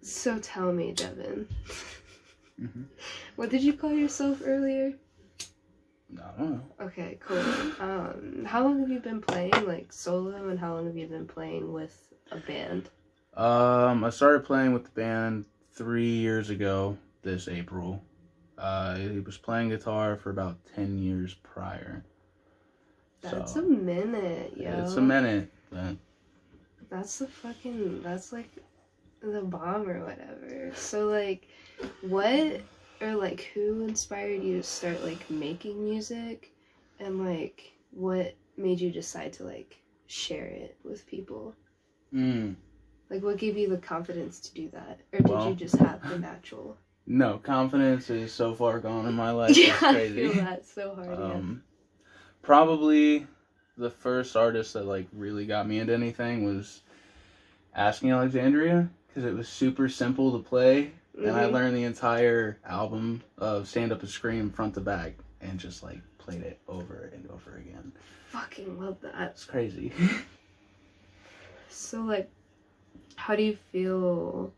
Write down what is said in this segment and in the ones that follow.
So tell me, Devon. Mm-hmm. What did you call yourself earlier? I don't know. Okay, cool. How long have you been playing, like, solo, and how long have you been playing with a band? I started playing with the band 3 years ago this April. I was playing guitar for about 10 years prior. That's a minute, yo. It's a minute. But... That's like the bomb or whatever. So, like, what, or, like, who inspired you to start, like, making music? And, like, what made you decide to, like, share it with people? Like, what gave you the confidence to do that? Or did you just have the natural? No, confidence is so far gone in my life. Yeah, it's crazy. I feel that so hard, yeah. Probably the first artist that, like, really got me into anything was Asking Alexandria, because it was super simple to play, and I learned the entire album of Stand Up and Scream front to back, and just, like, played it over and over again. Fucking love that. It's crazy. So, like, how do you feel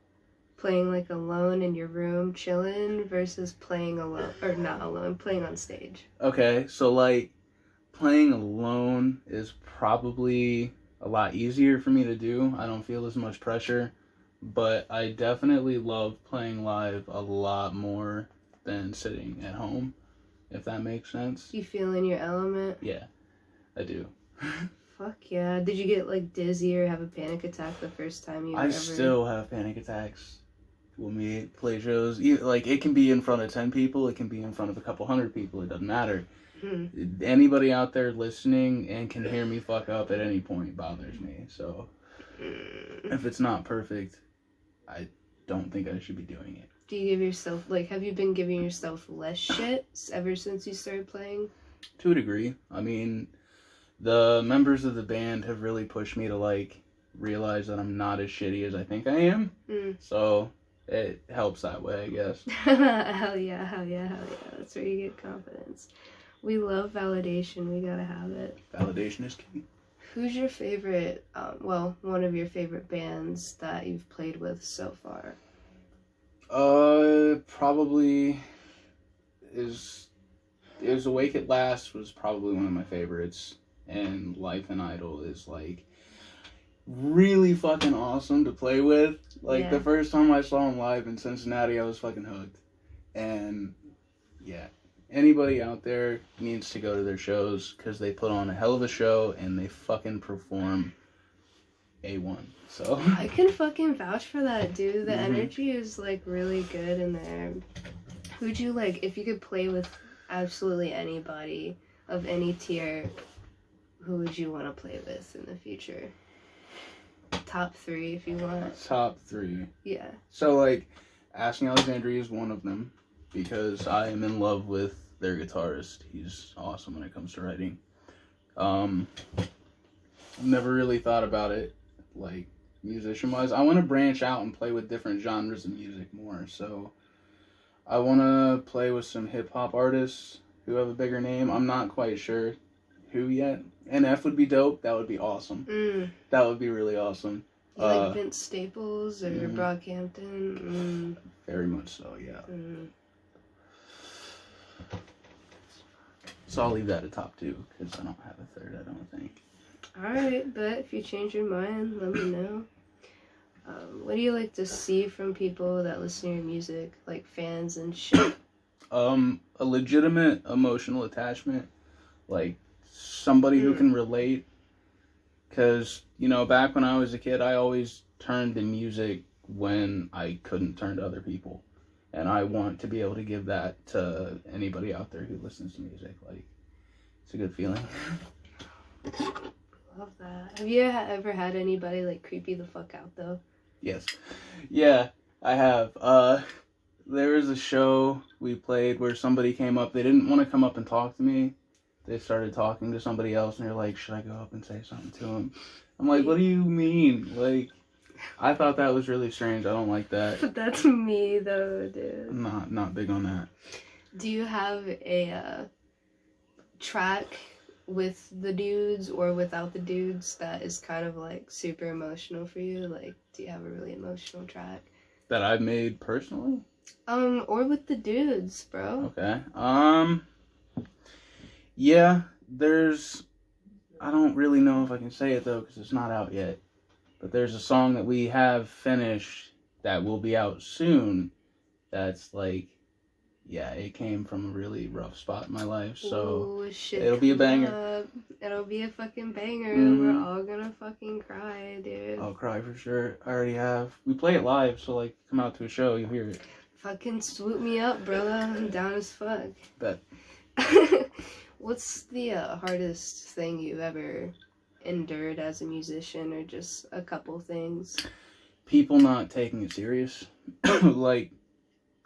playing, like, alone in your room, chilling, versus playing alone, or not alone, playing on stage? Okay, so, like, playing alone is probably a lot easier for me to do. I don't feel as much pressure, but I definitely love playing live a lot more than sitting at home, if that makes sense. You feel in your element? Yeah, I do. Fuck yeah. Did you get, like, dizzy or have a panic attack the first time you ever... still have panic attacks when we play shows. Like, it can be in front of 10 people, it can be in front of a couple hundred people, it doesn't matter. Anybody out there listening and can hear me fuck up at any point bothers me. So if it's not perfect, I don't think I should be doing it. Do you give yourself, like, have you been giving yourself less shit ever since you started playing? To a degree. I mean, the members of the band have really pushed me to, like, realize that I'm not as shitty as I think I am. So it helps that way, I guess. Hell yeah. That's where you get confidence. We love validation. We gotta have it. Validation is key. Who's your favorite, one of your favorite bands that you've played with so far? Probably is Awake at Last was probably one of my favorites. And Life and Idol is, like, really fucking awesome to play with. Like, the first time I saw them live in Cincinnati, I was fucking hooked. And, yeah. Anybody out there needs to go to their shows because they put on a hell of a show and they fucking perform A1. So I can fucking vouch for that, dude. The energy is, like, really good in there. Who'd you, like, if you could play with absolutely anybody of any tier, who would you want to play with in the future? Top 3 if you want. Top 3. Yeah. So, like, Asking Alexandria is one of them. Because I am in love with their guitarist. He's awesome when it comes to writing. I've never really thought about it, like, musician-wise. I want to branch out and play with different genres of music more. So I want to play with some hip-hop artists who have a bigger name. I'm not quite sure who yet. NF would be dope. That would be awesome. That would be really awesome. You like Vince Staples or Brockhampton? Very much so, yeah. So I'll leave that at top 2, because I don't have a third, I don't think. Alright, but if you change your mind, let me know. What do you like to see from people that listen to your music, like fans and shit? A legitimate emotional attachment, like somebody who can relate. Because, you know, back when I was a kid, I always turned to music when I couldn't turn to other people. And I want to be able to give that to anybody out there who listens to music. Like, it's a good feeling. Love that. Have you ever had anybody, like, creep you the fuck out, though? Yes. Yeah, I have. There was a show we played where somebody came up. They didn't want to come up and talk to me. They started talking to somebody else, and they're like, should I go up and say something to him? I'm like, what do you mean? Like, I thought that was really strange. I don't like that. But that's me, though, dude. I'm not big on that. Do you have a track with the dudes or without the dudes that is kind of, like, super emotional for you? Like, do you have a really emotional track? That I've made personally? Or with the dudes, bro. Okay. Yeah, I don't really know if I can say it though, because it's not out yet. But there's a song that we have finished that will be out soon. That's like, yeah, it came from a really rough spot in my life, so ooh, shit it'll be a banger. up. It'll be a fucking banger. Mhm. We're all gonna fucking cry, dude. I'll cry for sure. I already have. We play it live, so like, come out to a show, you'll hear it. Fucking swoop me up, brother. I'm down as fuck. Bet. What's the hardest thing you ever endured as a musician, or just a couple things? People not taking it serious. Like,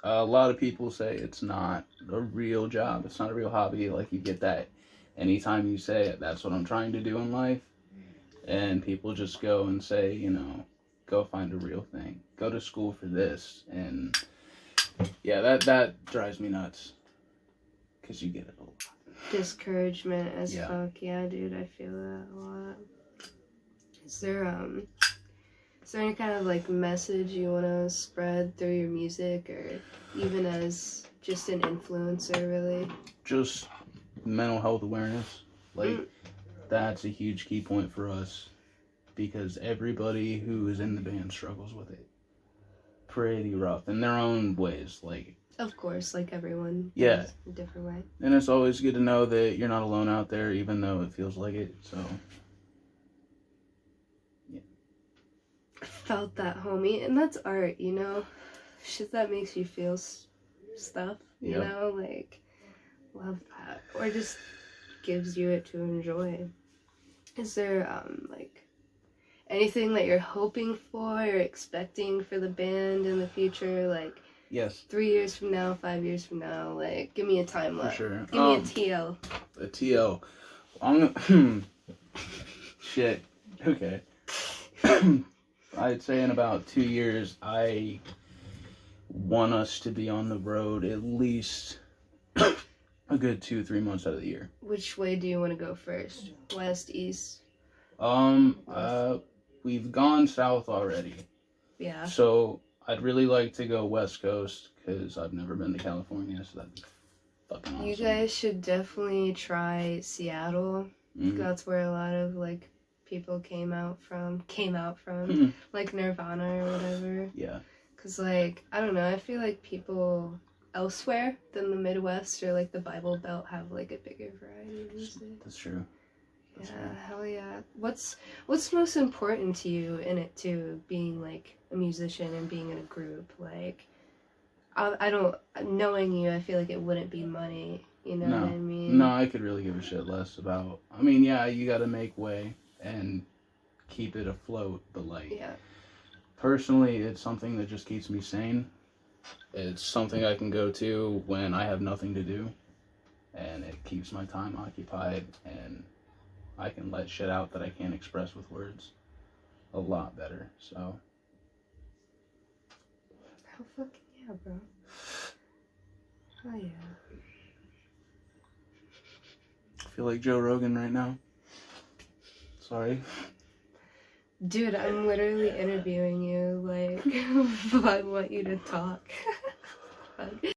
a lot of people say it's not a real job. It's not a real hobby. Like, you get that anytime you say it, that's what I'm trying to do in life. And people just go and say, you know, go find a real thing. Go to school for this. And yeah, that drives me nuts. Because you get it a lot. Discouragement as fuck. Yeah, dude, I feel that a lot. Is there any kind of like message you want to spread through your music, or even as just an influencer, really? Just mental health awareness. Like, that's a huge key point for us, because everybody who is in the band struggles with it. Pretty rough in their own ways. Like, of course, like everyone. Yeah. A different way. And it's always good to know that you're not alone out there, even though it feels like it. So, yeah. Felt that, homie. And that's art, you know? Shit that makes you feel stuff, you know? Like, love that. Or just gives you it to enjoy. Is there, like, anything that you're hoping for or expecting for the band in the future? Like, Yes. 3 years from now, 5 years from now, like, give me a timeline. For sure. Give me a TL. A TL. Shit. Okay. I'd say in about 2 years, I want us to be on the road at least a good 2-3 months out of the year. Which way do you want to go first? West, east? We've gone south already. Yeah. So I'd really like to go West Coast, because I've never been to California, so that'd be fucking awesome. You guys should definitely try Seattle. Mm-hmm. That's where a lot of, like, people came out from, like Nirvana or whatever. Yeah. Because, like, I don't know, I feel like people elsewhere than the Midwest or, like, the Bible Belt have, like, a bigger variety of music. That's true. Yeah, hell yeah. What's most important to you in it too, being like a musician and being in a group? Like, I don't, knowing you, I feel like it wouldn't be money, you know what I mean? No, I could really give a shit less about, I mean, yeah, you gotta make way and keep it afloat, but like, yeah. Personally, it's something that just keeps me sane. It's something I can go to when I have nothing to do, and it keeps my time occupied, and I can let shit out that I can't express with words a lot better, so. How fucking yeah, bro. Oh yeah. I feel like Joe Rogan right now. Sorry. Dude, I'm literally interviewing you, like, I want you to talk.